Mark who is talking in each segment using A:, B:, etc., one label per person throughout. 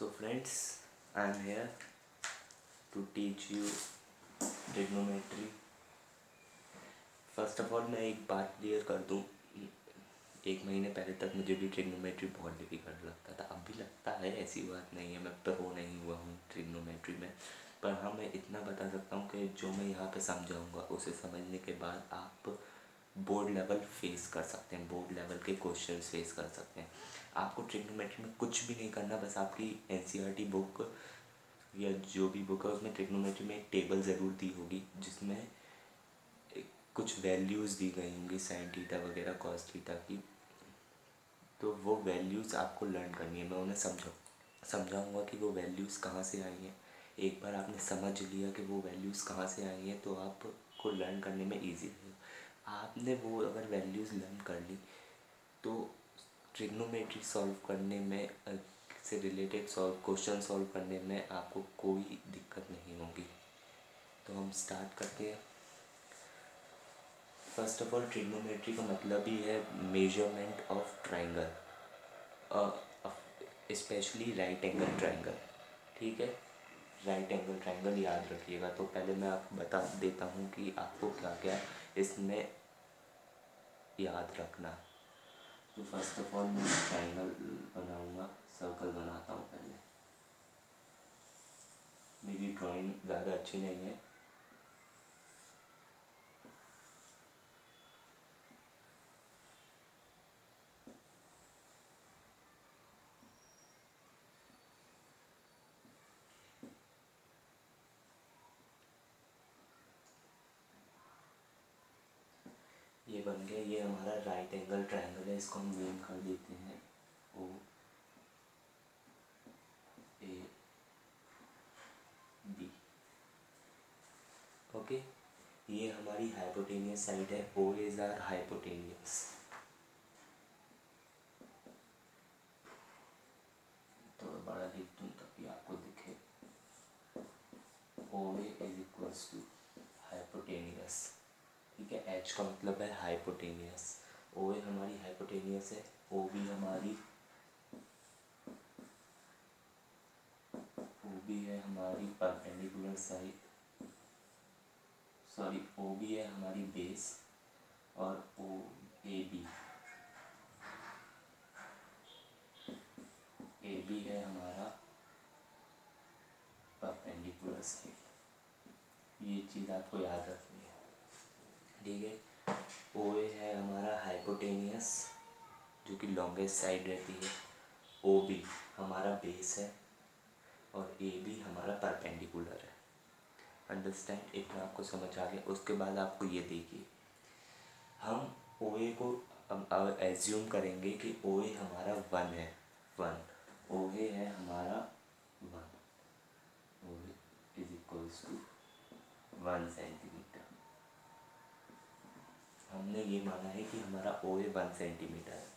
A: So friends, I am here to teach you trigonometry. First of all मैं एक बात clear कर दूँ। एक महीने पहले तक मुझे भी ट्रिग्नोमेट्री बहुत डिफ़िकल्ट लगता था, अब भी लगता है, ऐसी बात नहीं है। मैं प्रो नहीं हुआ हूँ ट्रिग्नोमेट्री में, पर हाँ मैं इतना बता सकता हूँ कि जो मैं यहाँ पे समझाऊँगा उसे समझने के बाद आप बोर्ड लेवल फेस कर सकते हैं, बोर्ड लेवल के क्वेश्चन फेस कर सकते हैं। आपको ट्रिग्नोमेट्री में कुछ भी नहीं करना, बस आपकी एनसीईआरटी बुक या जो भी बुक है उसमें ट्रिग्नोमेट्री में एक टेबल ज़रूर दी होगी जिसमें कुछ वैल्यूज़ दी गई होंगी साइन थीटा वगैरह कॉस थीटा की। तो वो वैल्यूज़ आपको लर्न करनी है। मैं उन्हें समझाऊंगा कि वो वैल्यूज़ कहाँ से आई हैं। एक बार आपने समझ लिया कि वो वैल्यूज़ कहाँ से आई हैं तो आपको लर्न करने में ईजी रहेगा। आपने वो अगर वैल्यूज़ लर्न कर ली तो ट्रिग्नोमेट्री सॉल्व करने में से रिलेटेड क्वेश्चन सॉल्व करने में आपको कोई दिक्कत नहीं होगी। तो हम स्टार्ट करते हैं। फर्स्ट ऑफ ऑल ट्रिग्नोमेट्री का मतलब ही है measurement of triangle, specially right angle triangle. ठीक है, राइट एंगल ट्राइंगल याद रखिएगा। तो पहले मैं आपको बता देता हूँ कि आपको क्या क्या इसमें याद रखना। तो फर्स्ट ऑफ ऑल मैं ट्राइंगल बनाऊँगा, सर्कल बनाता हूँ। पहले मेरी ड्राइंग ज़्यादा अच्छी नहीं है, ये बन गया। ये हमारा राइट एंगल ट्राइंगल है, इसको हम नेम कर देते हैं ओ ए बी। ओके, ये हमारी हाइपोटेनियस साइड है, ओ इज आर हाइपोटेनियस। तो बड़ा लिख दूँ ताकि आपको दिखे। ओ ए इज इक्वल्स टू हाइपोटेनियस। ठीक है, एच का मतलब है हाइपोटेनियस। ओ ए हमारी हाइपोटेनियस है, ओ बी हमारी perpendicular side, sorry O B है हमारी बेस, और ओ ए बी है हमारा परपेंडिकुलर साइड। ये चीज़ आपको याद रखनी है। ठीक है, ओ ए है हमारा हाइपोटेनियस जो कि लॉन्गेस्ट साइड रहती है, ओ बी हमारा बेस है, और ए बी हमारा परपेंडिकुलर है। अंडरस्टैंड? इतना आपको समझ आ गया। उसके बाद आपको ये देखिए, हम ओ ए को अब एज्यूम करेंगे कि ओ ए हमारा 1 है, 1। ओ ए है हमारा 1, ओ ए इज इक्वल्स टू 1 सेंटीमीटर। हमने ये माना है कि हमारा ओ ए 1 सेंटीमीटर है।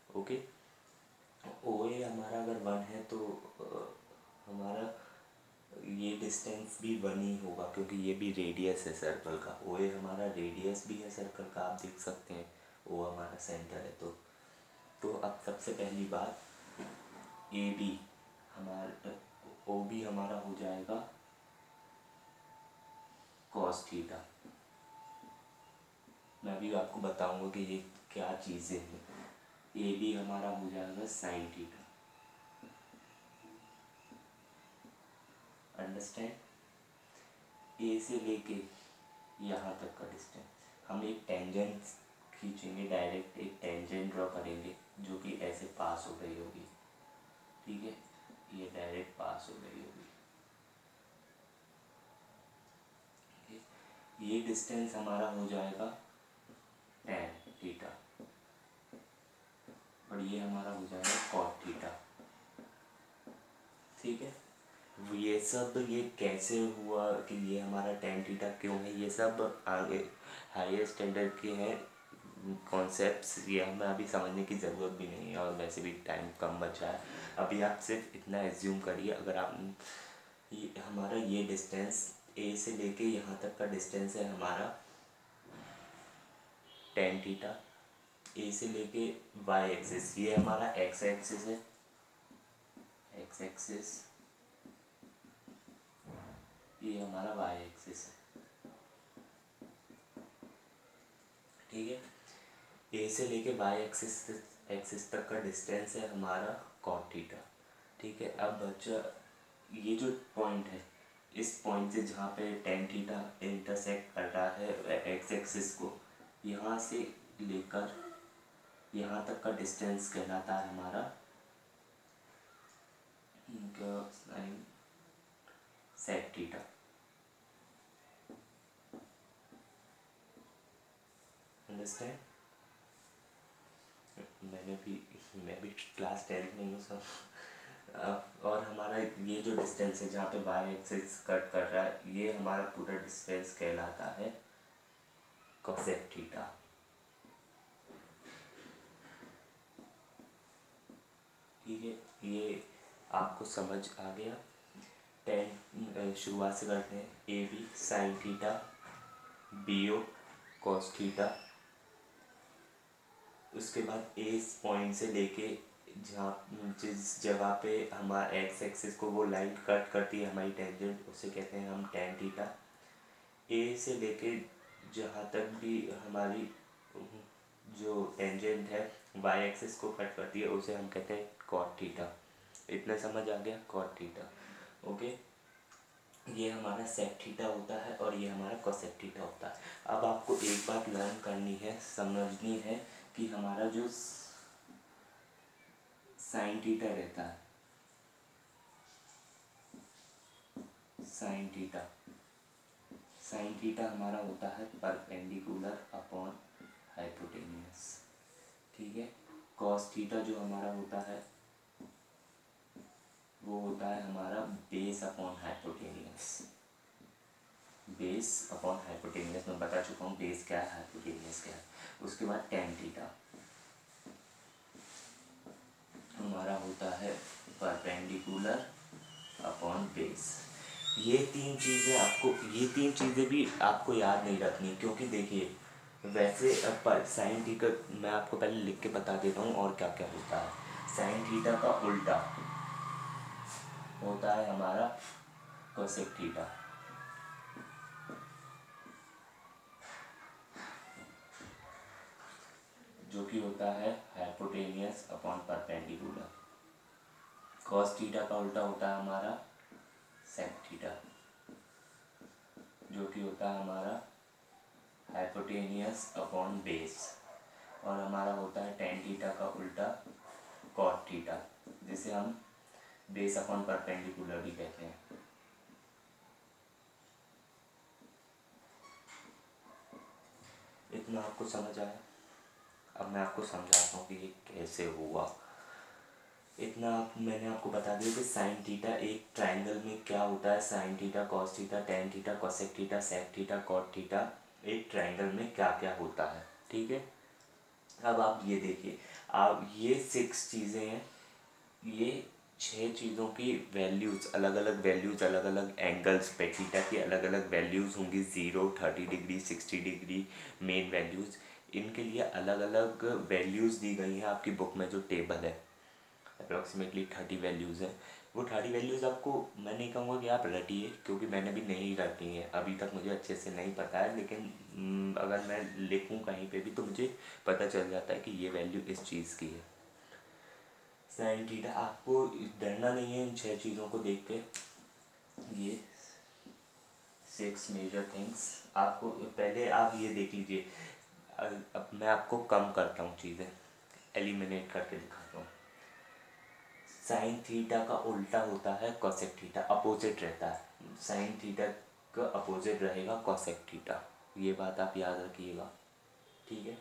A: ओके, ओ ए हमारा अगर 1 है तो हमारा ये डिस्टेंस भी 1 ही होगा, क्योंकि ये भी रेडियस है सर्कल का। ओ ए हमारा रेडियस भी है सर्कल का, आप देख सकते हैं। ओ हमारा सेंटर है। तो अब सबसे पहली बात, ए बी हमारा, ओ बी हमारा हो जाएगा कॉस थीटा। मैं भी आपको बताऊंगा कि ये क्या चीज़ें हैं। ए बी हमारा हो जाएगा साइन थीटा। अंडरस्टैंड? ए से लेके यहाँ तक का डिस्टेंस, हम एक टेंजेंट खींचेंगे, डायरेक्ट एक टेंजेंट ड्रॉ करेंगे जो कि ऐसे पास हो रही होगी। ठीक है, ये डायरेक्ट पास हो रही होगी। ये डिस्टेंस हमारा हो जाएगा tan थीटा, और ये हमारा हो जाएगा cot थीटा। ठीक है, ये सब ये कैसे हुआ कि ये हमारा tan थीटा क्यों है, ये सब आगे हायर स्टैंडर्ड के हैं कॉन्सेप्ट्स। ये हमें अभी समझने की ज़रूरत भी नहीं है, और वैसे भी टाइम कम बचा है। अभी आप सिर्फ इतना एज्यूम करिए, अगर आप ये हमारा ये डिस्टेंस ए से लेके यहाँ तक का डिस्टेंस है हमारा tan थीटा, ए से लेके वाई एक्सिस, ये हमारा एक्स एक्सिस है, एक्स एक्सिस, ये हमारा वाई एक्सिस है, ठीक है। ए से लेके वाई एक्सिस तक का डिस्टेंस है हमारा कॉट थीटा, ठीक है। अब बच्चा ये जो पॉइंट है, इस पॉइंट से जहाँ पे टेन थीटा इंटरसेक्ट कर रहा है एक्स एक्सिस को, यहाँ से लेकर यहाँ तक का डिस्टेंस कहलाता है हमारा सेक थीटा। अंडरस्टैंड? मैं भी क्लास 10th में हूँ सब। और हमारा ये जो डिस्टेंस है जहाँ पे वाई एक्सिस कट कर रहा है, ये हमारा पूरा डिस्टेंस कहलाता है कोसेक थीटा। ठीक है, ये आपको समझ आ गया। 10 शुरुआत से करते हैं। A B sine theta, B O cos theta, उसके बाद इस पॉइंट से लेके जहाँ जिस जगह पे हमारा एक्स एक्सिस को वो लाइन कट करती है हमारी टेंजेंट, उसे कहते हैं हम टेन थीटा। ए से लेके जहाँ तक भी हमारी जो टेंजेंट है वाई एक्सिस को कट करती है, उसे हम कहते हैं कॉट थीटा। इतना समझ आ गया? Cot theta, okay. ये हमारा सेक थीटा होता है और ये हमारा कोसेक थीटा होता है। अब आपको एक बात लर्न करनी है, समझनी है कि हमारा जो साइन थीटा रहता है, साइन थीटा, साइन थीटा हमारा होता है परपेंडिकुलर अपॉन हाइपोटेनियस, ठीक है। कॉस थीटा जो हमारा होता है वो होता है हमारा base upon hypotenuse. Base upon hypotenuse मैं बता चुका हूँ, बेस क्या है, हाइपोटेनियस क्या है। उसके बाद टेन थीटा हमारा होता है परपेंडिकुलर अपॉन बेस। ये तीन चीज़ें भी आपको याद नहीं रखनी, क्योंकि देखिए वैसे साइन थीटा मैं आपको पहले लिख के बता देता हूँ और क्या क्या होता है। साइन थीटा का उल्टा होता है हमारा कोसेक थीटा, जो कि होता है hypotenuse upon perpendicular. Cos theta का उल्टा होता है हमारा सेक थीटा, जो कि होता है हमारा हाइपोटेनियस अपॉन बेस। और हमारा होता है टेन थीटा का उल्टा कॉट थीटा, जिसे हम बेस अपॉन परपेंडिकुलर भी कहते हैं। इतना आपको समझ आया? अब मैं आपको समझाता हूँ कि ये कैसे हुआ। इतना मैंने आपको बता दिया कि साइन थीटा एक ट्रायंगल में क्या होता है। Sine theta, cos theta, tan theta, cosec theta, sec theta, cot theta, एक ट्रायंगल में क्या क्या होता है, ठीक है। अब आप ये देखिए, आप ये 6 चीज़ें हैं, ये 6 चीज़ों की वैल्यूज़ अलग अलग अलग अलग एंगल्स पे थीटा की अलग अलग वैल्यूज़ होंगी। 0, 30 डिग्री, 60 डिग्री मेन वैल्यूज़, इनके लिए अलग अलग वैल्यूज़ दी गई हैं आपकी बुक में जो टेबल है। अप्रॉक्सीमेटली 30 वैल्यूज़ हैं। वो 30 वैल्यूज़ आपको मैं नहीं कहूँगा कि आप रटिए, क्योंकि मैंने भी नहीं रटी हैं अभी तक, मुझे अच्छे से नहीं पता है। लेकिन अगर मैं लिखूँ कहीं पे भी तो मुझे पता चल जाता है कि ये वैल्यू इस चीज़ की है। साइन थीटा, आपको डरना नहीं है इन 6 चीज़ों को देख के। ये 6 मेजर थिंग्स आपको पहले आप ये देख लीजिए। अब मैं आपको कम करता हूँ, चीज़ें एलिमिनेट करके दिखाता हूँ। साइन थीटा का उल्टा होता है कोसेक थीटा, अपोजिट रहता है। साइन थीटा का अपोजिट रहेगा कोसेक थीटा, ये बात आप याद रखिएगा, ठीक है।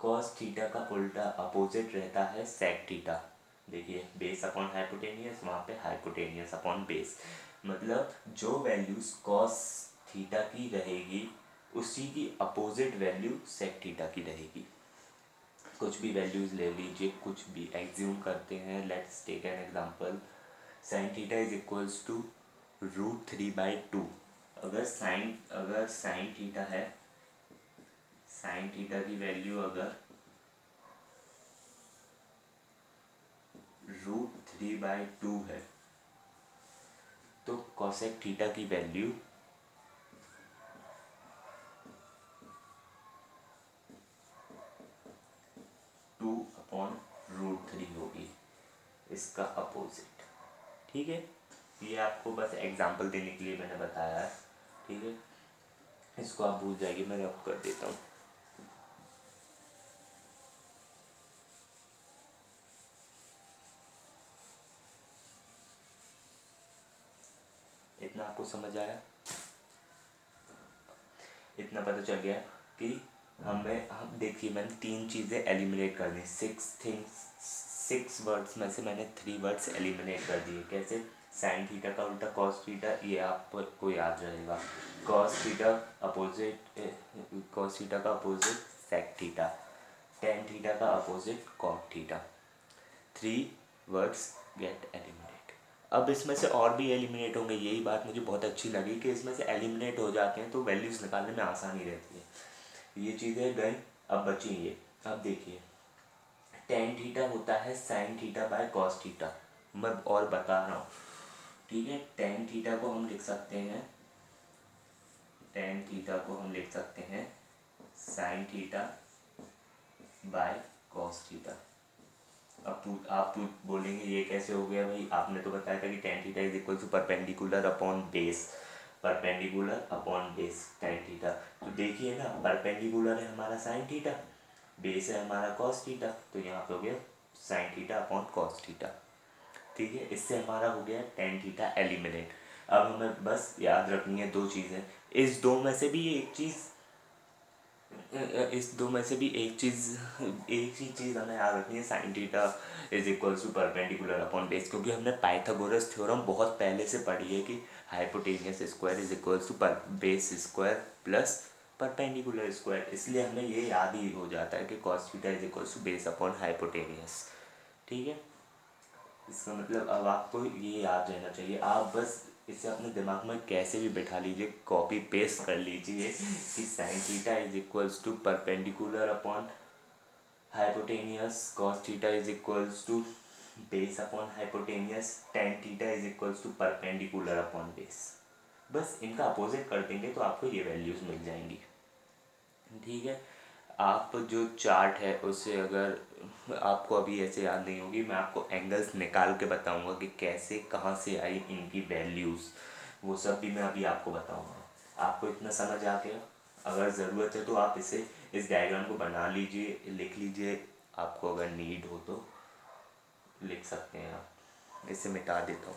A: कॉस थीटा का उल्टा अपोजिट रहता है सेक थीटा। देखिए बेस अपॉन हाइपोटेनियस, वहाँ पे हाइपोटेनियस अपॉन बेस, मतलब जो वैल्यूज कॉस थीटा की रहेगी उसी की अपोजिट वैल्यू सेक थीटा की रहेगी। कुछ भी वैल्यूज़ ले लीजिए, कुछ भी एग्ज्यूम करते हैं। Let's take an example, sine theta is equals to √3/2। अगर साइन थीटा है, साइन थीटा की वैल्यू अगर 3/2 है, तो कॉसेक थीटा की वैल्यू 2/√3 होगी, इसका अपोजिट। ठीक है, ये आपको बस एग्जांपल देने के लिए मैंने बताया है। ठीक है, इसको आप भूल जाइए, मैं रब कर देता हूँ। इतना आपको समझ आया, इतना पता चल गया कि हम देखिए मैंने 3 चीज़ें एलिमिनेट कर दी, 6 वर्ड्स में से मैंने 3 वर्ड्स एलिमिनेट कर दिए। कैसे? साइन थीटा का उल्टा कॉस थीटा, ये आपको याद रहेगा। Cos theta opposite, cos theta का opposite sec theta, tan theta का opposite cot theta. 3 words get eliminate. अब इसमें से और भी एलिमिनेट होंगे, यही बात मुझे बहुत अच्छी लगी कि इसमें से एलिमिनेट हो जाते हैं तो वैल्यूज़ निकालने में आसानी रहती है। ये चीज़ें गई, अब बची ये। अब देखिए, टेन थीटा होता है sine theta by cos theta, मैं और बता रहा हूँ। ठीक है, टेन थीटा को हम लिख सकते हैं, टेन थीटा को हम लिख सकते हैं sine theta by cos theta. अब आप बोलेंगे ये कैसे हो गया भाई, आपने तो बताया था कि tan theta is equal to perpendicular upon base, perpendicular upon base tan theta. तो देखिए ना, परपेंडिकुलर है हमारा साइन थीटा, बेस है हमारा कॉस थीटा, तो यहाँ पे हो गया sine theta upon cos theta. ठीक है, इससे हमारा हो गया टेन थीटा एलिमिनेट। अब हमें बस याद रखनी है 2 चीज़ें, इस दो में से भी एक चीज़, इस दो में से भी एक ही चीज़ हमें याद रखनी है, sine theta is equals to perpendicular upon base, क्योंकि हमने पाइथागोरस थ्योरम बहुत पहले से पढ़ी है कि hypotenuse square is equals to base square plus perpendicular square, इसलिए हमें ये याद ही हो जाता है कि cos theta is equals to base upon hypotenuse. ठीक है, इसका मतलब अब आपको ये याद रहना चाहिए, आप बस इसे अपने दिमाग में कैसे भी बैठा लीजिए, कॉपी पेस्ट कर लीजिए कि sine theta is equals to perpendicular upon hypotenuse, cos theta is equals to base upon hypotenuse, tan theta is equals to perpendicular upon base. बस इनका अपोजिट कर देंगे तो आपको ये वैल्यूज़ मिल जाएंगी। ठीक है, आप जो चार्ट है उससे अगर आपको अभी ऐसे याद नहीं होगी, मैं आपको एंगल्स निकाल के बताऊंगा कि कैसे कहाँ से आई इनकी वैल्यूज़, वो सब भी मैं अभी आपको बताऊंगा। आपको इतना समझ आ गया? अगर ज़रूरत है तो आप इस डायग्राम को बना लीजिए, लिख लीजिए, आपको अगर नीड हो तो लिख सकते हैं आप। इसे मिटा देता हूँ।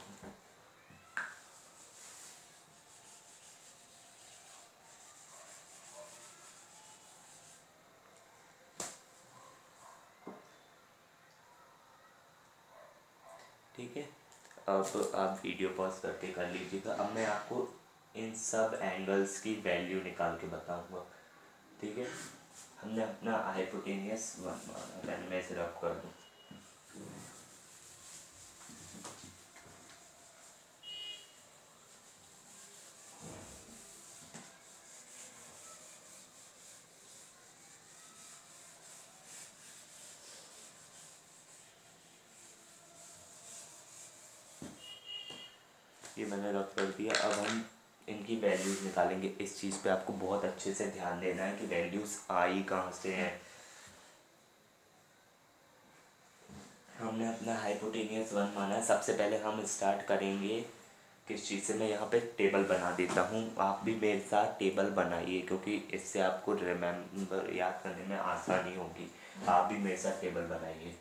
A: ठीक है, अब आप वीडियो पॉज करके कर लीजिएगा। अब मैं आपको इन सब एंगल्स की वैल्यू निकाल के बताऊंगा। ठीक है, हमने अपना हाइपोटेनियस वन माना, पहले मैं इसे रब कर दूँ। ये मैंने रब कर दिया। अब हम इनकी वैल्यूज़ निकालेंगे। इस चीज़ पे आपको बहुत अच्छे से ध्यान देना है कि वैल्यूज़ आई कहाँ से हैं। हमने अपना हाइपोटेनियस वन माना है। सबसे पहले हम स्टार्ट करेंगे किस चीज़ से, मैं यहाँ पे टेबल बना देता हूँ, आप भी मेरे साथ टेबल बनाइए, क्योंकि इससे आपको रिमेम्बर याद करने में आसानी होगी। आप भी मेरे साथ टेबल बनाइए।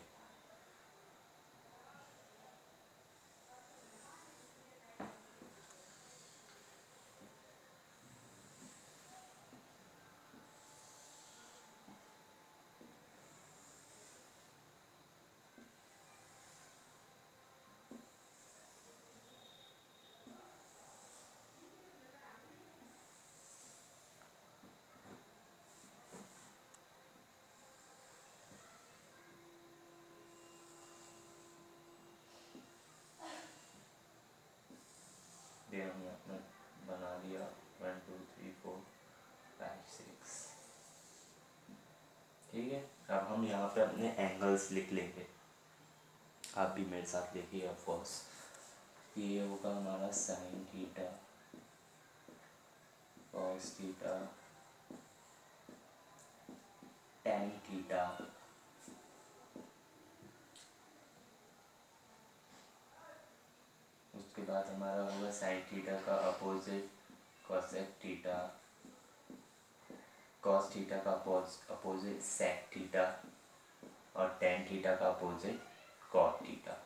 A: ये हमने अपना बना लिया, 1 2 3 4 5 6। ठीक है, अब हम यहाँ पे अपने एंगल्स लिख लेंगे। आप भी मेरे साथ देखिए ऑफकोर्स। ये होगा हमारा sign theta cos theta tan theta, उसके बाद हमारा होगा साइन थीटा का opposite cosec theta, cos theta का अपोजिट सेक थीटा और टेन थीटा का अपोजिट कॉट थीटा।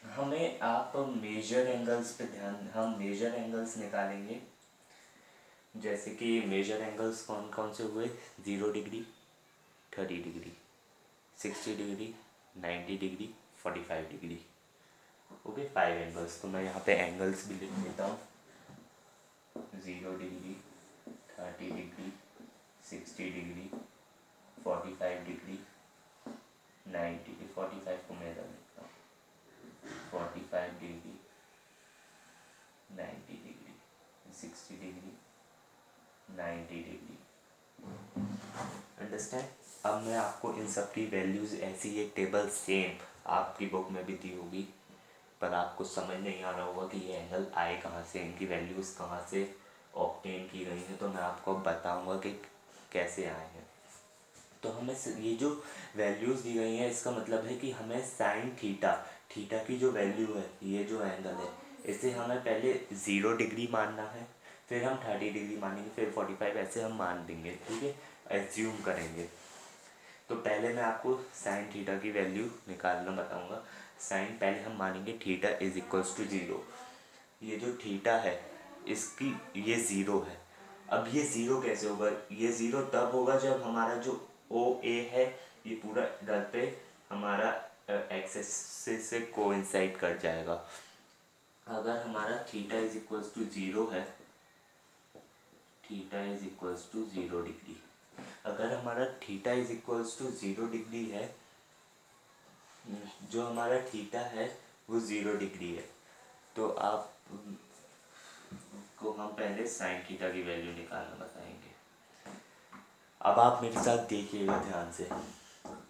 A: हमें आप मेजर एंगल्स पे ध्यान, हम मेजर एंगल्स निकालेंगे। जैसे कि मेजर एंगल्स कौन कौन से हुए, 0 degree, 30 degree, 60 degree, 90 degree, 45 degree. Okay, 5 angles. तो मैं यहाँ पे एंगल्स भी लिख देता हूँ। 0 डिग्री, 30 डिग्री, 60 डिग्री, 45 डिग्री, 90, 45 को मैं इधर लिखता हूँ, 45 degree, 90 degree, 60 degree, 90 degree. Understand. अब मैं आपको इन सब की वैल्यूज़, ऐसी एक टेबल सेम आपकी बुक में भी दी होगी, पर आपको समझ नहीं आ रहा होगा कि ये एंगल आए कहाँ से, इनकी वैल्यूज़ कहाँ से ऑब्टेन की गई हैं। तो मैं आपको बताऊंगा कि कैसे आए हैं। तो हमें ये जो वैल्यूज़ दी गई हैं, इसका मतलब है कि हमें साइन थीटा, थीटा की जो वैल्यू है, ये जो एंगल है, इसे हमें पहले 0 डिग्री मानना है, फिर हम 30 डिग्री मानेंगे, फिर 45, ऐसे हम मान देंगे। ठीक है, एज्यूम करेंगे। तो पहले मैं आपको साइन थीटा की वैल्यू निकालना बताऊंगा। साइन पहले हम मानेंगे थीटा इज इक्वल्स टू 0। ये जो थीटा है, इसकी ये 0 है। अब ये 0 कैसे होगा, ये 0 तब होगा जब हमारा जो ओ ए है, ये पूरा इधर पे हमारा एक्सेस से कोइंसाइड कर जाएगा। अगर हमारा थीटा इज इक्वल्स टू 0 है, theta is equals to 0 degree, अगर हमारा theta is equals to 0 degree है, जो हमारा थीटा है वो 0 डिग्री है, तो आप को हम पहले साइन थीटा की वैल्यू निकालना बताएंगे। अब आप मेरे साथ देखिएगा ध्यान से।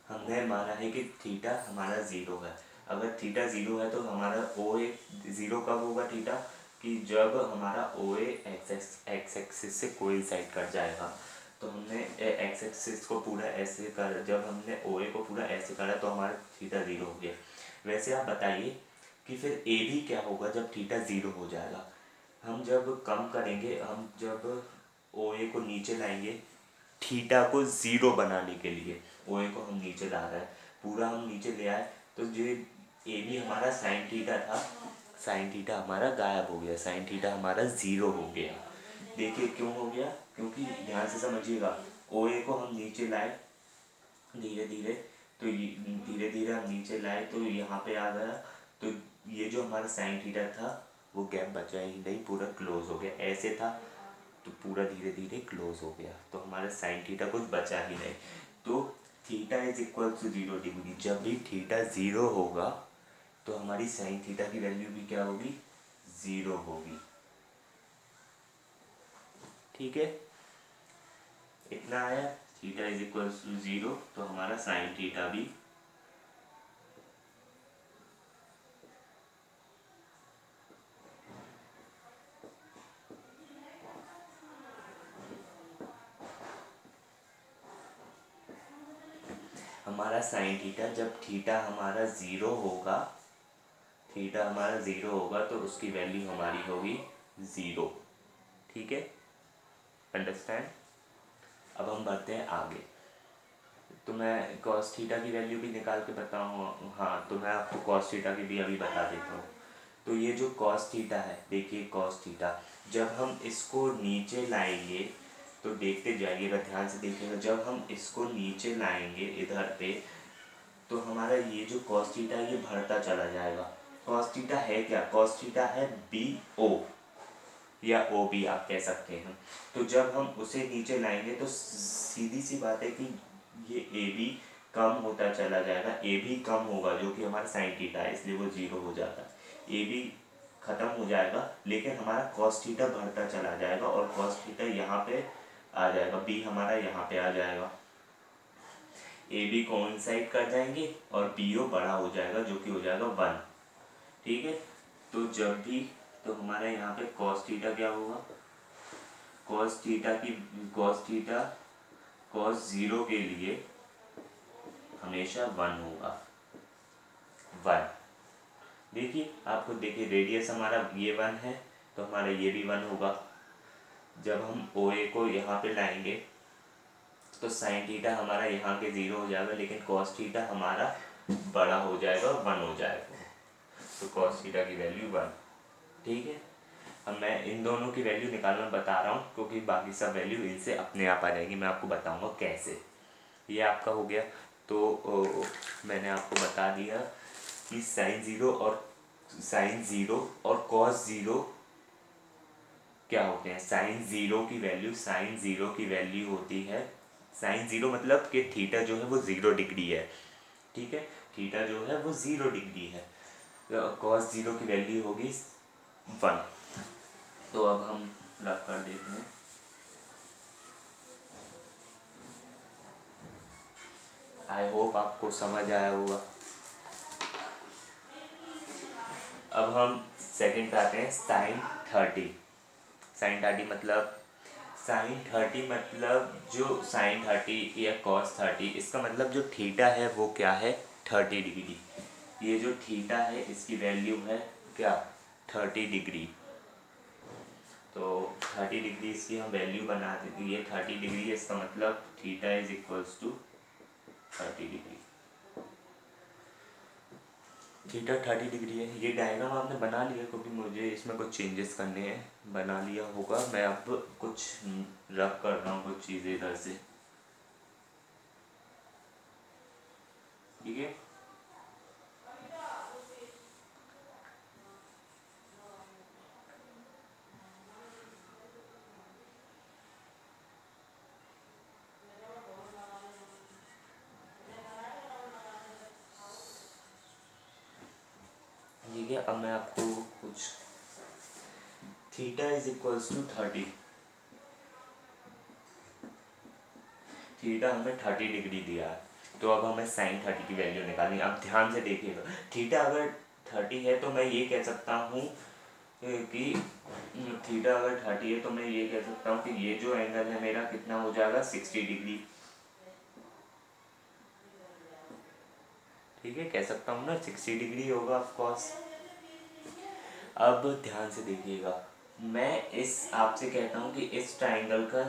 A: हमने माना है कि थीटा हमारा 0 है। अगर थीटा 0 है तो हमारा ओ ए 0 कब होगा थीटा, कि जब हमारा ओ ए एक्स एक्सिस से कोइंसाइड कर जाएगा। तो हमने एक्स एक्सिस को पूरा ऐसे कर, जब हमने ओ ए को पूरा ऐसे करा तो हमारा थीटा 0 हो गया। वैसे आप बताइए कि फिर ए भी क्या होगा जब थीटा 0 हो जाएगा। हम जब कम करेंगे, हम जब ओ ए को नीचे लाएंगे, थीटा को 0 बनाने के लिए ओ ए को हम नीचे ला रहे हैं, पूरा हम नीचे ले आए, तो जो ए भी हमारा साइन थीटा था, साइन थीटा हमारा गायब हो गया, साइन थीटा हमारा 0 हो गया। देखिए क्यों हो गया, क्योंकि ध्यान से समझिएगा, ओ ए को हम नीचे लाए धीरे धीरे, तो धीरे धीरे हम नीचे लाए तो यहाँ पे आ गया, तो ये जो हमारा साइन थीटा था वो गैप बचा ही नहीं, पूरा क्लोज हो गया। ऐसे था तो पूरा धीरे धीरे क्लोज हो गया, तो हमारा साइन थीटा कुछ बचा ही नहीं। तो theta is equal to 0 degree, जब भी थीटा 0 होगा तो हमारी साइन थीटा की वैल्यू भी क्या होगी, 0 होगी। ठीक है, इतना आया। थीटा इज इक्वल टू 0, तो हमारा साइन थीटा भी हमारा साइन थीटा, जब थीटा हमारा 0 होगा, थीटा हमारा 0 होगा तो उसकी वैल्यू हमारी होगी 0। ठीक है, अंडरस्टैंड। अब हम बढ़ते हैं आगे। तो मैं कॉस थीटा की वैल्यू भी निकाल के बताऊँ, हाँ, तो मैं आपको कॉस थीटा की भी अभी बता देता हूँ। तो ये जो कॉस थीटा है, देखिए कॉस थीटा, जब हम इसको नीचे लाएंगे, तो देखते जाइएगा, ध्यान से देखिएगा, जब हम इसको नीचे लाएंगे इधर पे, तो हमारा ये जो कॉस थीटा है ये बढ़ता चला जाएगा। कॉस थीटा है क्या, कॉस थीटा है बी ओ, या ओ बी आप कह सकते हैं। तो जब हम उसे नीचे लाएंगे तो सीधी सी बात है कि ये ए बी कम होता चला जाएगा, ए भी कम होगा, जो कि हमारा साइन थीटा है, इसलिए वो 0 हो जाता है। ए बी खत्म हो जाएगा, लेकिन हमारा कॉस थीटा बढ़ता चला जाएगा, और कॉस थीटा यहाँ पे आ जाएगा, बी हमारा यहाँ पे आ जाएगा। ए बी कोइंसाइड कर जाएंगे और पी ओ बड़ा हो जाएगा जो कि हो जाएगा 1। ठीक है, तो जब भी तो हमारा यहाँ पे कॉस थीटा क्या होगा, कॉस थीटा कॉस 0 के लिए हमेशा 1 होगा, 1। देखिए आपको, देखिए रेडियस हमारा ये 1 है तो हमारा ये भी 1 होगा। जब हम ओ ए को यहाँ पे लाएंगे तो साइन थीटा हमारा यहाँ के 0 हो जाएगा, लेकिन कॉस थीटा हमारा बड़ा हो जाएगा और 1 हो जाएगा, तो कॉस थीटा की वैल्यू 1। ठीक है, अब मैं इन दोनों की वैल्यू निकालना बता रहा हूँ क्योंकि बाकी सब वैल्यू इनसे अपने आप आ जाएगी, मैं आपको बताऊँगा कैसे। ये आपका हो गया। तो मैंने आपको बता दिया कि साइन ज़ीरो और कॉस 0 क्या होते हैं। साइन ज़ीरो की वैल्यू होती है, साइन 0 मतलब कि थीटा जो है वो 0 डिग्री है। ठीक है, थीटा जो है वो 0 डिग्री है, तो कॉस 0 की वैल्यू होगी 1। तो अब हम रख कर देते हैं। आई होप आपको समझ आया होगा। अब हम सेकंड पे आते हैं, साइन 30 मतलब जो साइन 30 या कॉस 30, इसका मतलब जो थीटा है वो क्या है, 30 डिग्री। ये जो थीटा है इसकी वैल्यू है क्या, 30 डिग्री। तो 30 डिग्री इसकी हम वैल्यू बना देते, ये 30 डिग्री है, इसका मतलब theta is equals to 30 degree. Theta 30 degree है। ये डायग्राम आपने बना लिया क्योंकि मुझे इसमें कुछ चेंजेस करने हैं, बना लिया होगा। मैं अब कुछ रफ कर रहा हूँ कुछ चीज़ें इधर से। ठीक है, ठीक है। अब मैं आपको कुछ, theta is equals to 30, theta हमें 30 डिग्री दिया है, तो अब हमें साइन 30 की वैल्यू निकालनी है। अब ध्यान से देखिएगा, थीटा अगर 30 है तो मैं ये कह सकता हूँ कि थीटा अगर 30 है तो मैं ये कह सकता हूँ कि ये जो एंगल है मेरा कितना हो जाएगा, 60 डिग्री। ठीक है, कह सकता हूँ ना, 60 डिग्री होगा ऑफ कोर्स। अब ध्यान से देखिएगा, मैं इस आपसे कहता हूँ कि इस ट्राइंगल का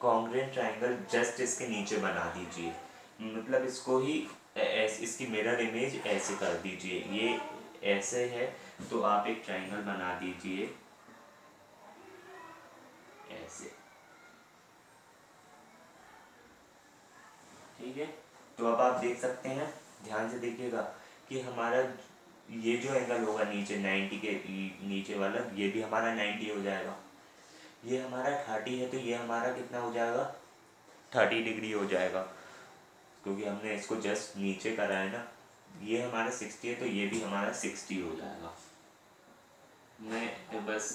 A: कॉन्ग्रुएंट ट्राइंगल जस्ट इसके नीचे बना दीजिए, मतलब इसको ही इसकी मिरर इमेज ऐसे कर दीजिए। ये ऐसे है तो आप एक ट्राइंगल बना दीजिए ऐसे। ठीक है, तो अब आप देख सकते हैं, ध्यान से देखिएगा कि हमारा ये जो एंगल होगा नीचे 90 के नीचे वाला, ये भी हमारा 90 हो जाएगा। ये हमारा 30 है तो ये हमारा कितना हो जाएगा, 30 डिग्री हो जाएगा, क्योंकि हमने इसको जस्ट नीचे करा है ना। ये हमारा 60 है तो ये भी हमारा 60 हो जाएगा। मैं बस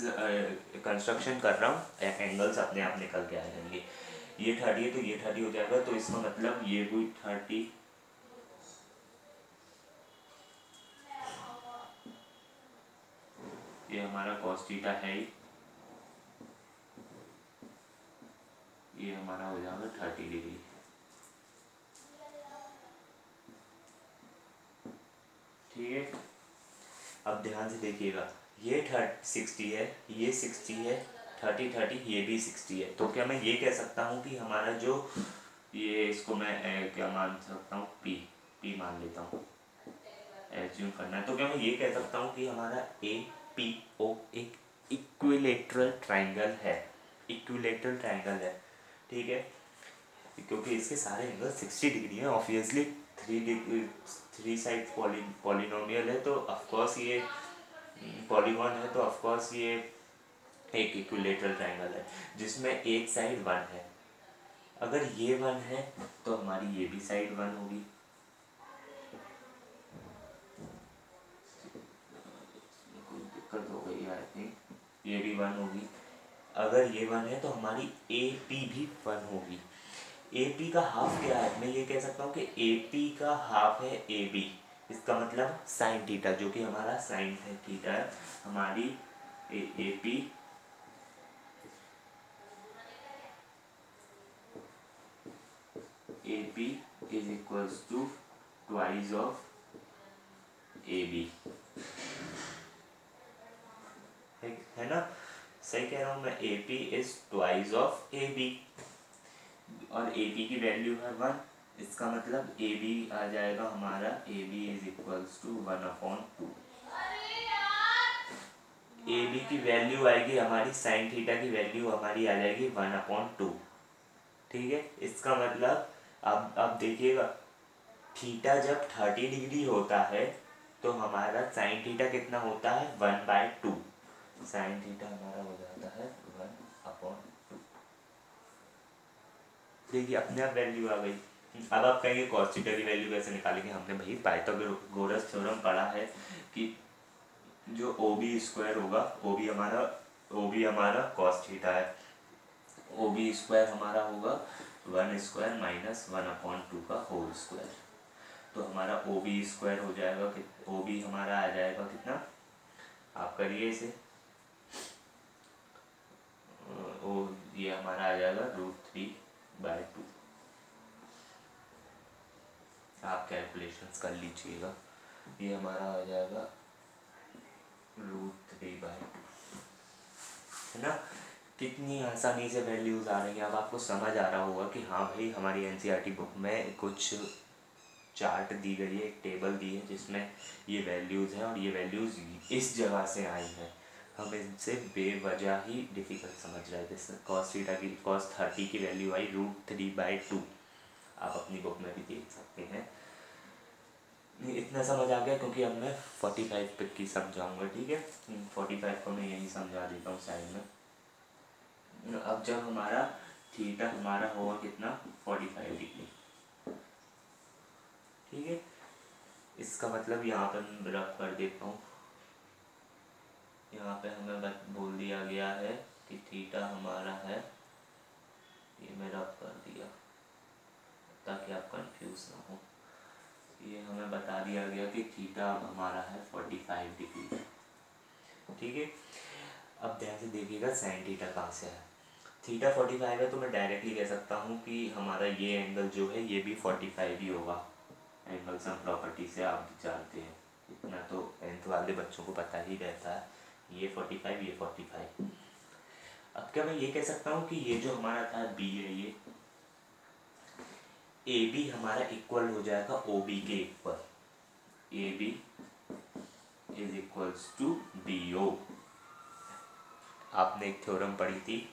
A: कंस्ट्रक्शन कर रहा हूँ, एंगल्स अपने आप निकल के आ जाएंगे। ये 30 है तो ये 30 हो जाएगा, तो इसका मतलब ये हुई 30, ये हमारा कॉस थीटा है ही, ये हमारा हो जाएगा 30 डिग्री। ठीक है, अब ध्यान से देखिएगा, ये 60 है, ये 60 है, 30 ये भी 60 है, तो क्या मैं ये कह सकता हूँ कि हमारा जो ये, इसको मैं क्या मान सकता हूँ, पी मान लेता हूँ, एज्यूम करना है, तो क्या मैं ये कह सकता हूँ कि हमारा ए पी ओ एक इक्विलेटरल ट्राइंगल है, इक्विलेटरल ट्राइंगल है। ठीक है, क्योंकि इसके सारे एंगल 60 डिग्री हैं ऑब्वियसली, थ्री साइड पॉलिनोमियल है, तो ऑफकोर्स ये पॉलीगॉन है, तो ऑफकोर्स ये एक इक्विलेटरल ट्राइंगल है जिसमें एक साइड 1 है। अगर ये 1 है तो हमारी ये भी साइड 1 होगी। कोई दिक्कत हो गई आई थिंक, ये भी 1 होगी। अगर ये 1 है तो हमारी ए पी भी 1 होगी। ए पी का हाफ क्या है, मैं ये कह सकता हूँ कि ए पी का हाफ है ए बी, इसका मतलब साइन थीटा, जो कि हमारा साइन थीटा है हमारी A P A P is equals to twice of A B, है ना, सही कह रहा हूँ मैं, A P is twice of A B, और ए बी की वैल्यू है 1, इसका मतलब ए बी आ जाएगा हमारा, A B is equals to 1/2, A B की वैल्यू आएगी हमारी, साइन थीटा की वैल्यू हमारी आ जाएगी 1/2, ठीक है, इसका मतलब अब देखिएगा, थीटा जब 30 डिग्री होता है तो हमारा साइन थीटा कितना होता है 1/2, साइन थीटा हमारा हो जाता है 1/2, देखिए अपने आप वैल्यू आ गई। अब आप कहेंगे कॉस थीटा की वैल्यू कैसे निकालेंगे, हमने भाई पाइथागोरस थ्योरम पढ़ा है कि जो ओ बी स्क्वायर होगा, ओ बी हमारा कॉस थीटा है, ओ बी स्क्वायर हमारा होगा 1 स्क्वायर माइनस 1/2 का होल स्क्वायर, तो हमारा ओ बी स्क्वायर हो जाएगा, ओ बी हमारा आ जाएगा कितना, आप करिए इसे, ओ ये हमारा आ जाएगा √3/2, आप कैलकुलेशंस कर लीजिएगा, ये हमारा आ जाएगा √3/2, है ना, कितनी आसानी से वैल्यूज़ आ रही हैं। अब आपको समझ आ रहा होगा कि हाँ भाई हमारी एनसीईआरटी बुक में कुछ चार्ट दी गई है, एक टेबल दी है जिसमें ये वैल्यूज़ हैं और ये वैल्यूज़ इस जगह से आई हैं, हम इनसे बेवजह ही डिफ़िकल्ट समझ रहे थे। कॉस थीटा की कॉस 30 की वैल्यू आई √3/2, आप अपनी बुक में भी देख सकते हैं। इतना समझ आ गया, क्योंकि अब मैं 45 पे की समझाऊंगा, ठीक है, 45 को मैं यहीं समझा देता हूँ साइड में। अब जब हमारा थीटा हमारा होगा कितना 45 डिग्री, ठीक है, इसका मतलब यहाँ पर मैं रफ कर देता हूँ, यहाँ पे हमें बोल दिया गया है कि थीटा हमारा है, ये मैं रफ कर दिया ताकि आप कंफ्यूज ना हो, ये हमें बता दिया गया कि थीटा अब हमारा है 45 डिग्री, ठीक है। अब ध्यान से देखिएगा साइन थीटा कहाँ से है, थीटा 45 है, तो मैं डायरेक्टली कह सकता हूँ कि हमारा ये एंगल जो है ये भी 45 ही होगा, एंगल सम प्रॉपर्टी से आप जानते हैं, इतना तो 10th वाले बच्चों को पता ही रहता है, ये 45 ये 45। अब क्या मैं ये कह सकता हूँ कि ये जो हमारा था बी है, ये ए बी हमारा इक्वल हो जाएगा ओ बी के equal, A B is equals to B O, आपने एक थ्योरम पढ़ी थी,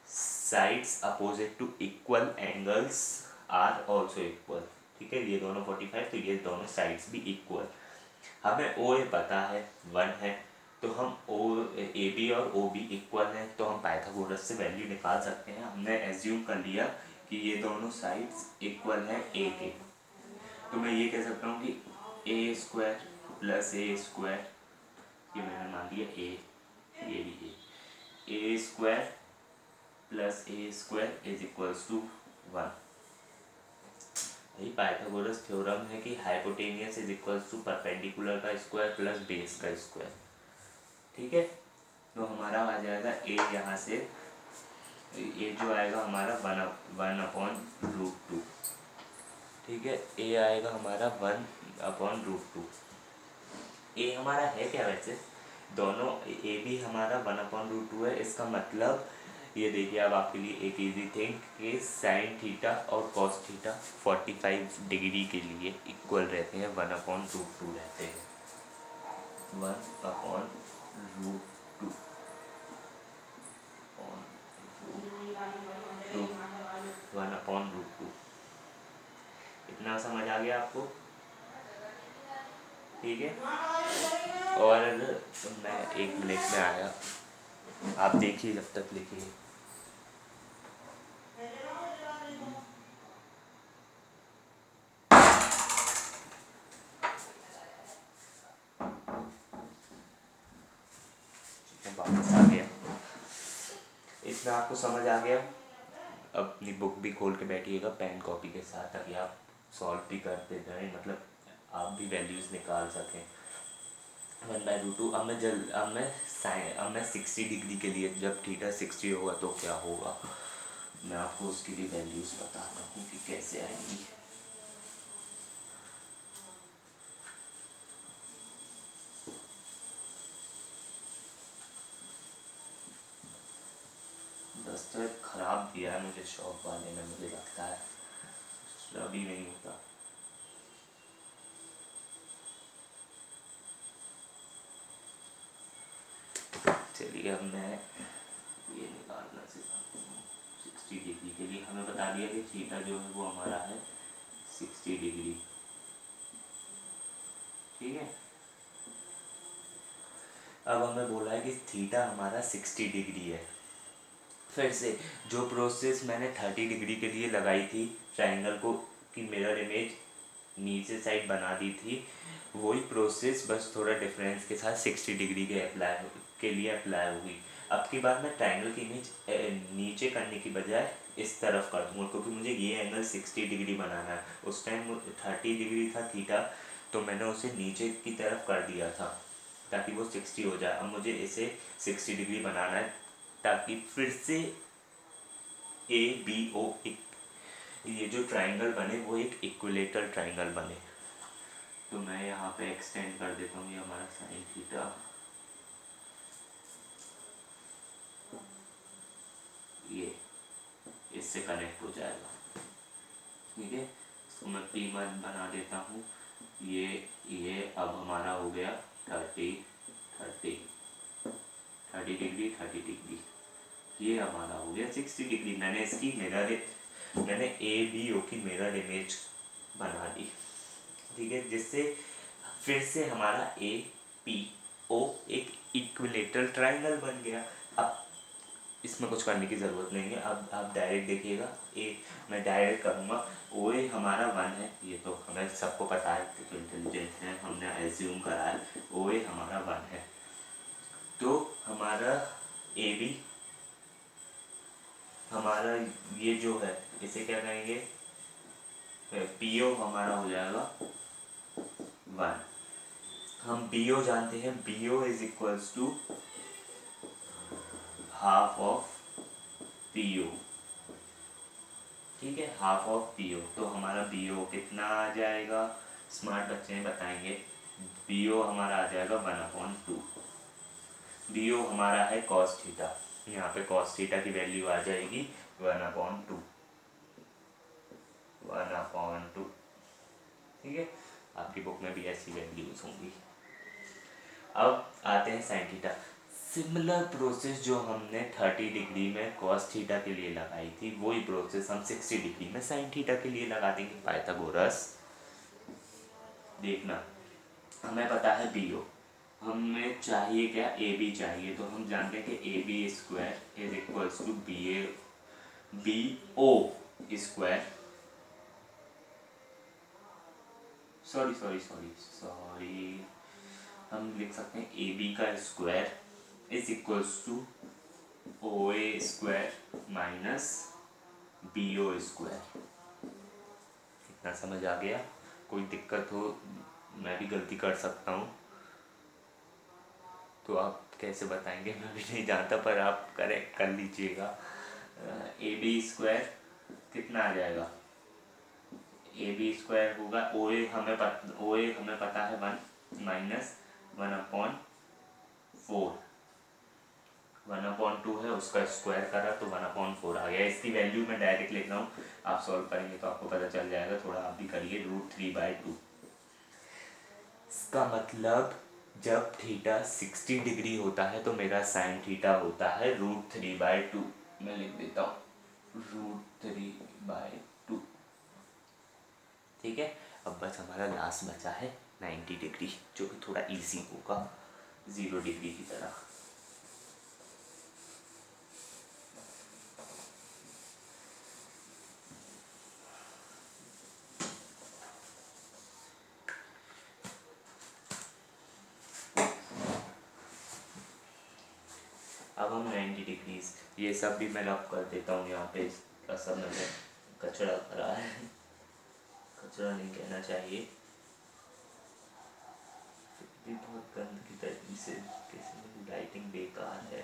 A: sides opposite to equal angles are also equal, ठीक है, ये दोनों 45 तो ये दोनों साइड्स भी इक्वल, हमें ओ ए पता है 1 है, तो हम ओ ए बी और ओ बी इक्वल हैं, तो हम पाइथागोरस से वैल्यू निकाल सकते हैं, हमने एज्यूम कर लिया कि ये दोनों साइड्स इक्वल हैं ए के, तो मैं ये कह सकता हूँ कि a square plus a square, ये मैंने मान लिया ए, ये भी a square plus a square is equals to 1, यही पाइथागोरस थ्योरम है कि hypotenuse is equals to perpendicular का स्क्वायर प्लस बेस का स्क्वायर, ठीक है, तो हमारा आ जाएगा ए, यहाँ से ए जो आएगा हमारा 1/√2, ठीक है, ए आएगा हमारा 1/√2, ए हमारा है क्या वैसे, दोनों ए भी हमारा 1/√2 है, इसका मतलब ये देखिए, अब आपके लिए एक इजी थिंग कि साइन थीटा और कॉस थीटा 45 डिग्री के लिए इक्वल रहते हैं, 1/√2 रहते हैं, 1/√2, 1/√2, इतना समझ आ गया आपको, ठीक है। और मैं 1 मिनट में आया, आप देखिए जब तक लिखिए, वापस आ गया, इतना आपको समझ आ गया। अपनी बुक भी खोल के बैठिएगा पेन कॉपी के साथ, ताकि आप सॉल्व भी करते जाएं, मतलब आप भी वैल्यूज़ निकाल सकें। 1/√2। अब मैं 60 डिग्री के लिए, जब थीटा 60 होगा तो क्या होगा, मैं आपको उसकी भी वैल्यूज़ बताता हूँ कि कैसे आएंगी। डस्टर ख़राब दिया है मुझे शॉप वाले ने, मुझे लगता है अभी नहीं होता। चलिए अब मैं ये निकालना सिखाता हूँ। 60 डिग्री के लिए हमें बता दिया कि थीटा जो है वो हमारा है 60 डिग्री, ठीक है। अब हमें बोला है कि थीटा हमारा 60 डिग्री है। फिर से जो प्रोसेस मैंने 30 डिग्री के लिए लगाई थी ट्राइंगल को कि मिरर इमेज नीचे साइड बना दी थी, वही प्रोसेस बस थोड़ा डिफरेंस के साथ 60 डिग्री के लिए अप्लाई हुई। अब की बार मैं ट्राइंगल की इमेज नीचे करने की बजाय इस तरफ कर दूँगा, क्योंकि मुझे ये एंगल 60 डिग्री बनाना है। उस टाइम 30 डिग्री था थीटा, तो मैंने उसे नीचे की तरफ कर दिया था ताकि वो 60 हो जाए। अब मुझे इसे 60 डिग्री बनाना है ताकि फिर से ए बी ओ एक, ये जो ट्राइंगल बने वो एक इक्विलेटरल ट्राइंगल बने। तो मैं यहाँ पे एक्सटेंड कर देता हूँ, ये हमारा साइन थीटा, ये इससे कनेक्ट हो जाएगा, ठीक है। इसको मैं पी मान बना देता हूँ। ये अब हमारा हो गया 30 डिग्री 30 डिग्री, ये हमारा हो गया 60 डिग्री। मैंने ए बी ओ की मिरर इमेज बना दी, ठीक है, जिससे फिर से हमारा ए पी ओ एक इक्विलेटरल ट्राइंगल बन गया। अब इसमें कुछ करने की ज़रूरत नहीं है, अब आप डायरेक्ट देखिएगा। मैं डायरेक्ट करूँगा। ओ ए हमारा 1 है, ये तो हमें सबको पता है, तो इंटेलिजेंस है, हमने एज्यूम करा है। ओ ए हमारा 1 है, तो हमारा ए बी, हमारा ये जो है इसे क्या कहेंगे, पी ओ हमारा हो जाएगा 1। हम बी ओ जानते हैं, B O is equals to half of P O, ठीक है, हाफ ऑफ पी ओ। तो हमारा बी ओ कितना आ जाएगा, स्मार्ट बच्चे बताएंगे। बी ओ हमारा आ जाएगा 1/2। बी ओ हमारा है कॉस थीटा, यहाँ पे कॉस थीटा की वैल्यू आ जाएगी 1/2, 1/2, ठीक है। आपकी बुक में भी ऐसी वैल्यूज होंगी। अब आते हैं साइन थीटा। सिमिलर प्रोसेस जो हमने 30 डिग्री में कॉस थीटा के लिए लगाई थी, वही प्रोसेस हम 60 डिग्री में साइन थीटा के लिए लगा देंगे। पाइथागोरस देखना, हमें पता है बी ओ, हमें चाहिए क्या, ए बी चाहिए। तो हम जानते हैं कि A B square is equals to B O square, sorry, हम लिख सकते हैं ए बी का square is equals to O A square minus B O square. इतना समझ आ गया? कोई दिक्कत हो, मैं भी गलती कर सकता हूँ, तो आप कैसे बताएंगे मैं भी नहीं जानता, पर आप करेक्ट कर लीजिएगा। ए बी स्क्वायर कितना आ जाएगा, ए बी स्क्वायर होगा ओ ए हमें पता है 1 माइनस 1/4, 1/2 है, उसका स्क्वायर करा तो 1/4 आ गया। इसकी वैल्यू मैं डायरेक्ट लिख रहा हूँ, आप सॉल्व करेंगे तो आपको पता चल जाएगा। थोड़ा आप भी करिए, √3/2। इसका मतलब जब थीटा 60 डिग्री होता है तो मेरा साइन थीटा होता है √3/2। मैं लिख देता हूँ √3/2, ठीक है। अब बस हमारा लास्ट बचा है 90 डिग्री, जो कि थोड़ा इजी होगा 0 डिग्री की तरह। अब हम 90 डिग्रीज, ये सब भी मैं रब कर देता हूँ यहाँ पे असल में कचरा भरा है, कचरा नहीं कहना चाहिए, भी बहुत गंदगी तरीके से, कैसे लाइटिंग बेकार है।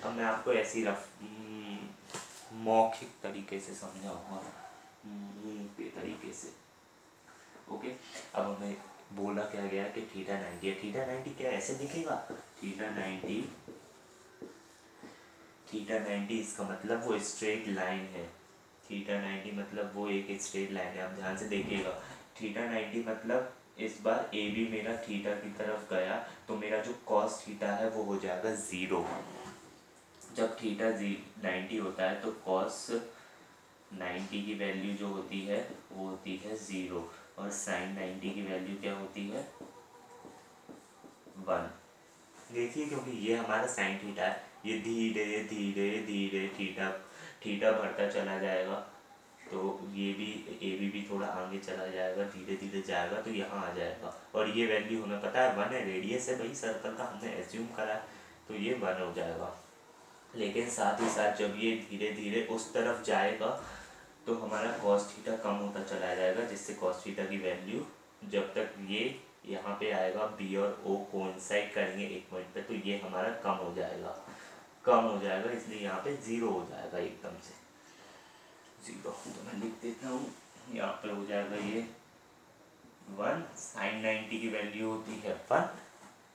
A: अब मैं आपको ऐसी मौखिक तरीके से समझाऊंगा, के तरीके से। ओके, अब हमें बोला क्या गया कि थीटा 90 है। थीटा 90 क्या ऐसे दिखेगा, थीटा 90, थीटा 90 इसका मतलब वो स्ट्रेट लाइन है। थीटा 90 मतलब वो एक स्ट्रेट लाइन है। आप ध्यान से देखिएगा, थीटा 90 मतलब इस बार ए बी मेरा थीटा की तरफ गया तो मेरा जो कॉस थीटा है वो हो जाएगा 0। जब थीटा 90 होता है तो कॉस 90 की वैल्यू जो होती है वो होती है 0, और साइन 90 की वैल्यू क्या होती है 1। देखिए, क्योंकि ये हमारा साइन थीटा है, ये धीरे धीरे धीरे थीटा थीटा बढ़ता चला जाएगा, तो ये भी ए भी थोड़ा आगे चला जाएगा, धीरे धीरे जाएगा तो यहाँ आ जाएगा। और ये वैल्यू हमें पता है 1 है, रेडियस है भाई सर्कल का, हमने एज्यूम करा है, तो ये 1 हो जाएगा। लेकिन साथ ही साथ जब ये धीरे धीरे उस तरफ जाएगा तो हमारा कॉस थीटा कम होता चला जाएगा, जिससे कॉस थीटा की वैल्यू जब तक ये यहाँ पे आएगा, बी और ओ कोइंसाइड करेंगे एक पॉइंट पे, तो ये हमारा कम हो जाएगा, कम हो जाएगा, इसलिए यहाँ पे 0 हो जाएगा एकदम से 0। तो मैं लिख देता हूँ, यहाँ पे हो जाएगा ये 1, साइन 90 की वैल्यू होती है 1,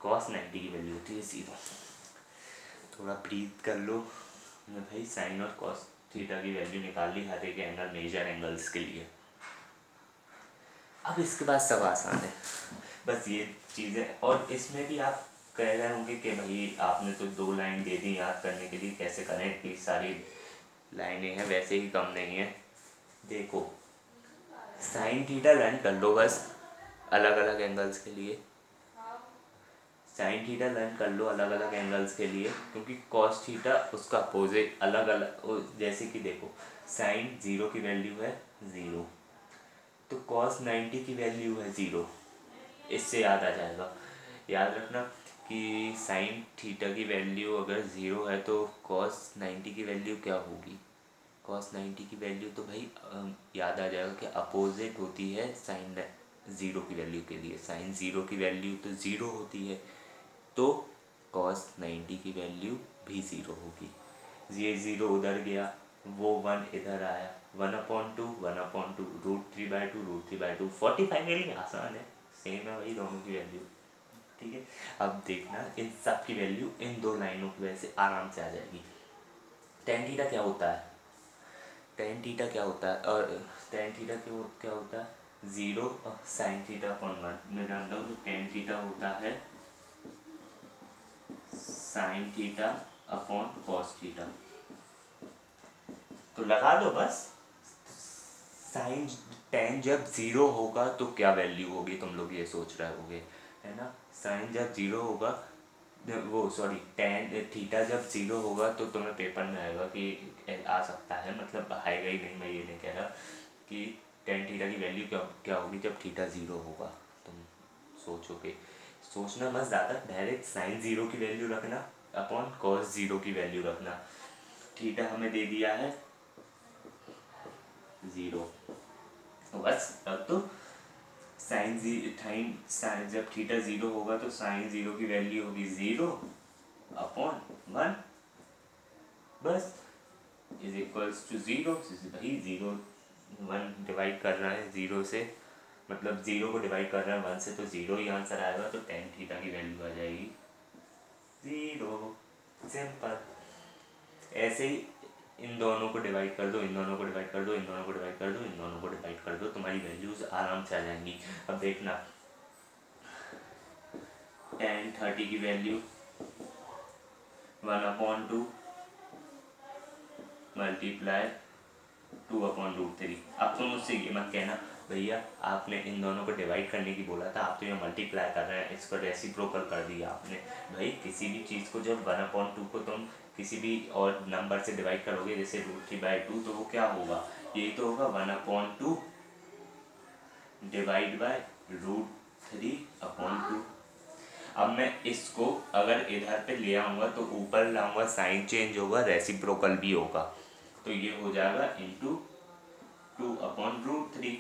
A: कॉस 90 की वैल्यू होती है 0। थोड़ा ब्रीथ कर लो। मैं भाई साइन और कॉस थीटा की वैल्यू निकाल ली हर एक एंगल, मेजर एंगल्स के लिए। अब इसके बाद सब आसान है, बस ये चीज़ें। और इसमें भी आप कह रहे होंगे कि भाई आपने तो 2 लाइन दे दी याद करने के लिए, कैसे करें, इतनी सारी लाइनें हैं, वैसे ही कम नहीं है। देखो, साइन थीटा लर्न कर लो बस अलग अलग एंगल्स के लिए, साइन थीटा लर्न कर लो अलग अलग एंगल्स के लिए, क्योंकि कॉस थीटा उसका अपोजिट अलग अलग, जैसे कि देखो साइन 0 की वैल्यू है 0, तो कॉस 90 की वैल्यू है 0। इससे याद आ जाएगा, याद रखना कि साइन थीटा की वैल्यू अगर 0 है तो कॉस 90 की वैल्यू क्या होगी, कॉस 90 की वैल्यू तो भाई याद आ जाएगा कि अपोजिट होती है साइन 0 की वैल्यू के लिए। साइन 0 की वैल्यू तो 0 होती है, तो कॉस 90 की वैल्यू भी 0 होगी। ये 0 उधर गया, वो 1 इधर आया, 1/2, 1/2, √3/2, √3/2, 45 के लिए आसान है, सेम है वही दोनों की वैल्यू। ठीक है, अब देखना इन सब की वैल्यू इन 2 लाइनों की वजह से आराम से आ जाएगी। टेन थीटा क्या होता है, टेन थीटा क्या होता है, और टेन थीटा क्या होता है 0 साइन थीटा अपॉन 1। मैं जानता हूँ तो टेन थीटा होता है sine theta upon cos theta. तो लगा दो बस, साइन टेन जब 0 होगा तो क्या वैल्यू होगी, तुम लोग ये सोच रहे होगे, है ना। साइन जब 0 होगा, वो सॉरी टेन थीटा जब 0 होगा तो तुम्हें पेपर में आएगा कि आ सकता है, मतलब आएगा ही नहीं, मैं ये नहीं कह रहा कि टेन थीटा की वैल्यू क्या क्या होगी जब थीटा 0 होगा। तुम सोचोगे, सोचना मत ज़्यादा, डायरेक्ट साइन 0 की वैल्यू रखना अपॉन कॉस 0 की वैल्यू रखना। थीटा हमें दे दिया है 0, बस अब तो साइन जब थीटा 0 होगा तो साइन 0 की वैल्यू होगी 0 अपॉन 1, बस इज इक्वल्स टू 0। भाई 0 1 डिवाइड कर रहा है 0 से, मतलब 0 को डिवाइड कर रहा है 1 से, तो 0 ही आंसर आएगा, तो टेन थीटा की वैल्यू आ जाएगी 0। सिंपल। ऐसे ही इन दोनों को डिवाइड कर दो, इन दोनों को डिवाइड कर दो, इन दोनों को डिवाइड कर दो, इन दोनों को डिवाइड कर दो, तुम्हारी वैल्यूज आराम से आ जाएंगी। अब देखना टेन 30 की वैल्यू 1/2 मल्टीप्लाई 2/√3। अब तुम मुझसे ये मत कहना भैया आपने इन दोनों को डिवाइड करने की बोला था, आप तो ये मल्टीप्लाई कर रहे हैं, इसको रेसिप्रोकल कर दिया आपने। भाई किसी भी चीज़ को जब 1/2 को तुम किसी भी और नंबर से डिवाइड करोगे, जैसे √3/2, तो वो क्या होगा, यही तो होगा 1/2 डिवाइड बाय √3/2। अब मैं इसको अगर इधर पे ले आऊँगा तो ऊपर लाऊंगा, साइन चेंज होगा, रेसिप्रोकल भी होगा, तो ये हो जाएगा इंटू 2/√3।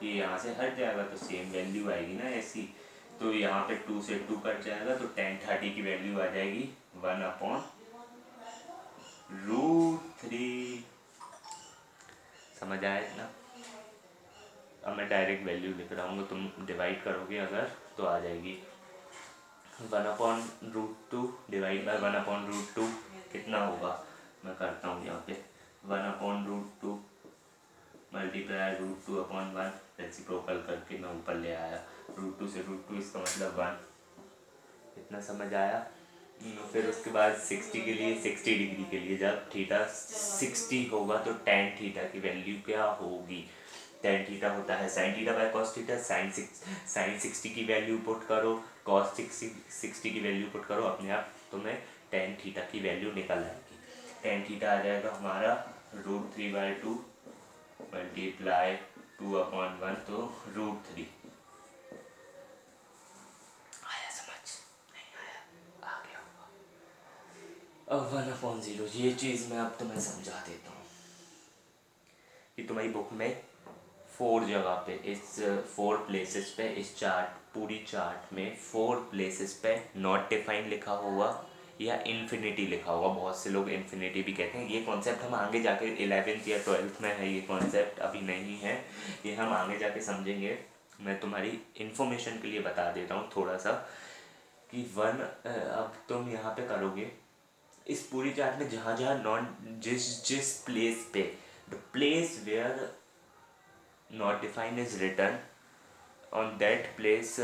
A: ये यहाँ से हट जाएगा तो सेम वैल्यू आएगी ना ऐसी। तो यहाँ पे 2 से 2 कट जाएगा तो tan30 की वैल्यू आ जाएगी 1/√3। समझ आया इतना? अब मैं डायरेक्ट वैल्यू लिख रहा हूँ, तुम डिवाइड करोगे अगर तो आ जाएगी 1/√2 डिवाइड बाय 1/√2 कितना होगा, मैं करता हूँ यहाँ पे 1/√2 मल्टीप्लाई √2/1 रेसिप्रोकल करके मैं ऊपर ले आया, √2 से √2 इसका मतलब 1। इतना समझ आया? फिर उसके बाद 60 के लिए 60 डिग्री के लिए जब थीटा 60 होगा तो tan थीटा की वैल्यू क्या होगी? tan थीटा होता है sin theta by cos theta. sin 60 की वैल्यू पुट करो, cos 60 की वैल्यू पुट करो, अपने आप तुम्हें tan थीटा की वैल्यू निकल आएगी। tan थीटा आ जाएगा हमारा √3/2 मल्टीप्लाई 2/1 तो √3। आया समझ? नहीं आया? आ गया होगा। अब 1/0 ये चीज़ मैं अब तुम्हें समझा देता हूँ कि तुम्हारी बुक में 4 जगह पे, इस 4 प्लेसेस पे, इस चार्ट पूरी चार्ट में 4 प्लेसेस पे नॉट डिफाइन लिखा हुआ या इन्फिनिटी लिखा हुआ। बहुत से लोग इन्फिनिटी भी कहते हैं। ये कॉन्सेप्ट हम आगे जाके 11th या 12th में है, ये कॉन्सेप्ट अभी नहीं है, ये हम आगे जाके समझेंगे। मैं तुम्हारी इन्फॉर्मेशन के लिए बता देता हूँ थोड़ा सा कि अब तुम यहाँ पे करोगे इस पूरी चार्ट में जहाँ जहाँ नॉन जिस प्लेस पे, the place where not defined is written, on that place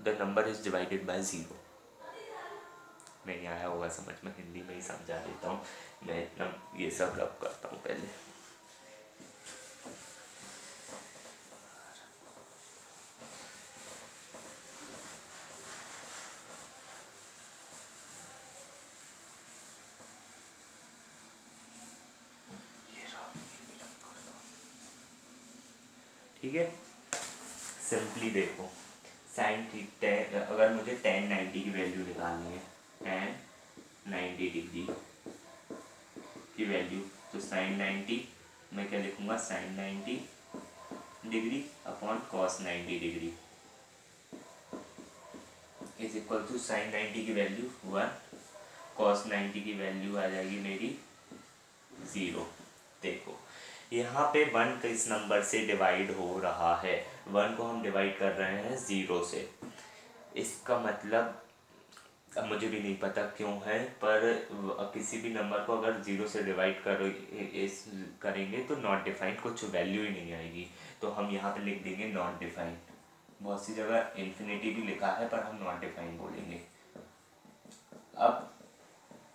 A: the number is divided by 0। नहीं आया होगा समझ में, हिंदी में ही समझा देता हूँ मैं, इतना ये सब रब करता हूँ पहले। ठीक है, सिंपली देखो साइन थीटा, अगर मुझे tan 90 की वैल्यू निकालनी है, tan 90 डिग्री की वैल्यू, तो sin 90 मैं क्या लिखूँगा, sin 90 degree upon cos 90 degree is equal to sin 90 की वैल्यू 1, cos 90 की वैल्यू आ जाएगी मेरी 0। देखो यहाँ पे 1 किस नंबर से डिवाइड हो रहा है, 1 को हम डिवाइड कर रहे हैं 0 से। इसका मतलब अब मुझे भी नहीं पता क्यों है, पर किसी भी नंबर को अगर 0 से डिवाइड करेंगे तो नॉट डिफाइंड कुछ वैल्यू ही नहीं आएगी, तो हम यहाँ पे लिख देंगे नॉट डिफाइंड। बहुत सी जगह इन्फिनिटी भी लिखा है पर हम नॉट डिफाइंड बोलेंगे। अब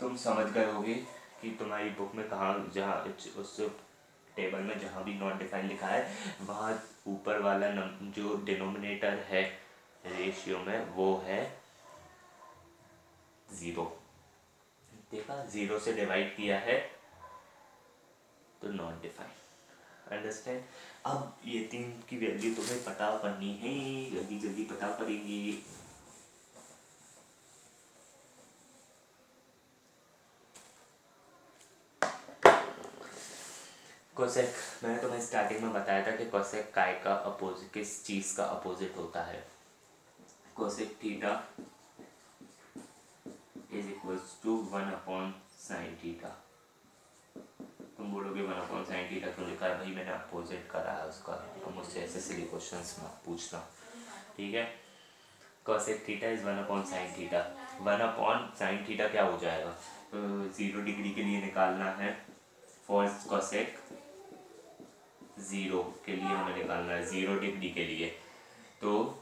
A: तुम समझ गए होगे कि तुम्हारी बुक में कहाँ, जहाँ उस टेबल में जहाँ भी नॉट डिफाइंड लिखा है वहाँ ऊपर वाला जो डिनोमिनेटर है रेशियो में वो है 0। देखा, 0 से डिवाइड किया है तो नॉट डिफाइंड। अंडरस्टैंड? अब ये 3 की वैल्यू तुम्हें पता करनी है, जल्दी जल्दी पता करेंगे। कोसेक, मैंने तुम्हें स्टार्टिंग में बताया था कि कोसेक काय का अपोजिट, किस चीज़ का अपोजिट होता है। Cosec theta is equals to 1/sin theta. तुम बोलोगे 1/sin थीटा क्यों लिखा है भाई, मैंने अपोजिट करा है उसका, तो मुझसे ऐसे सिली क्वेश्चंस मत पूछना, ठीक है। Cosec theta is 1/sin theta. 1/sin theta क्या हो जाएगा, 0 डिग्री के लिए निकालना है, फॉर कोसेक 0 के लिए हमें निकालना है, 0 डिग्री के लिए, तो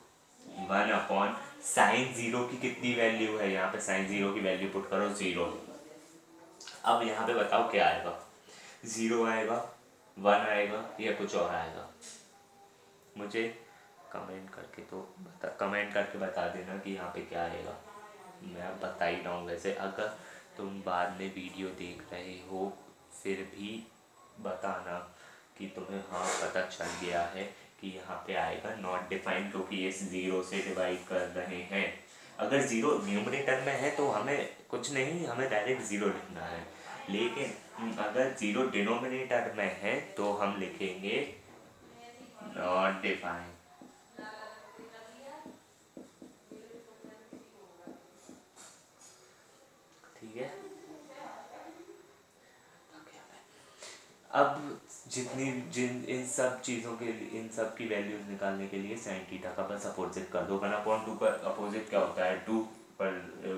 A: 1/sin 0 की कितनी वैल्यू है, यहाँ पे sin 0 की वैल्यू पुट करो 0। अब यहाँ पे बताओ क्या आएगा, 0 आएगा, 1 आएगा या कुछ और आएगा? मुझे कमेंट करके बता देना कि यहाँ पे क्या आएगा। मैं बता ही रहा हूँ। वैसे अगर तुम बाद में वीडियो देख रहे हो फिर भी बताना कि तुम्हें हाँ पता चल गया है कि यहाँ पे आएगा नॉट डिफाइंड, क्योंकि ये 0 से डिवाइड कर रहे हैं। अगर 0 न्यूमरेटर में है तो हमें कुछ नहीं, हमें डायरेक्ट 0 लिखना है। लेकिन अगर जीरो डिनोमिनेटर में है तो हम लिखेंगे नॉट डिफाइन। ठीक है। अब इन सब चीज़ों के लिए, इन सब की वैल्यूज निकालने के लिए साइन थीटा का बस अपोजिट कर दो। 1/2 का अपोजिट क्या होता है? 2। पर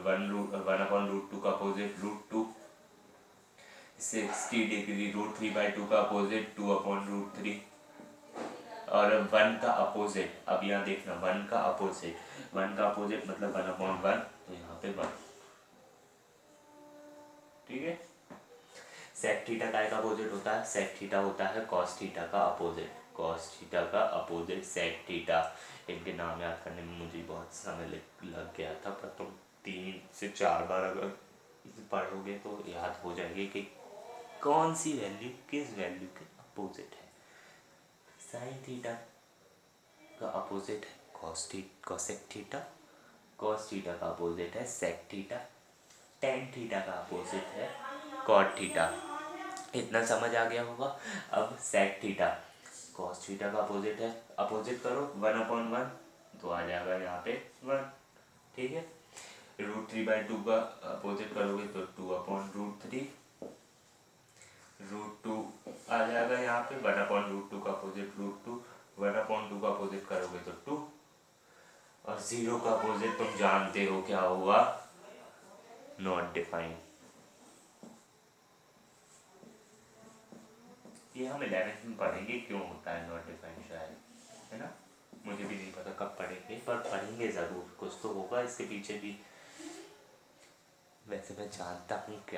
A: 1/√2 का अपोजिट √2। 60 डिग्री √3/2 का अपोजिट 2/√3। और 1 का अपोजिट, अब यहाँ देखना, 1 का अपोजिट मतलब 1/1, तो यहाँ पे 1। ठीक है। सेक थीटा का अपोजिट होता है, सेक थीटा होता है कॉस थीटा का अपोजिट। कॉस थीटा का अपोजिट सेक थीटा। इनके नाम याद करने में मुझे बहुत समय लग गया था, पर तुम 3 से 4 बार अगर पढ़ोगे तो याद हो जाएगी कि कौन सी वैल्यू किस वैल्यू के अपोजिट है। साइन थीटा का अपोजिट है कॉसेक थीटा। कॉस थीटा का अपोजिट है सेक थीटा। टेन थीटा का अपोजिट है कॉट थीटा। इतना समझ आ गया होगा। अब सेक थीटा, कॉस थीटा का अपोजिट है, अपोजिट करो 1/1, तो आ जाएगा यहाँ पे 1। ठीक है। √3/2 का अपोजिट करोगे तो 2/√3। √2 आ जाएगा यहाँ पे। 1/√2 का अपोजिट √2। 1/2 का अपोजिट करोगे तो 2। और 0 का अपोजिट तुम जानते हो क्या हुआ? Not define. ये हम 11th में पढ़ेंगे क्यों होता है नॉट डिफाइन, शायद, है ना? मुझे भी नहीं पता कब पढ़ेंगे, पर पढ़ेंगे ज़रूर, कुछ तो होगा इसके पीछे भी। वैसे मैं जानता हूँ क्या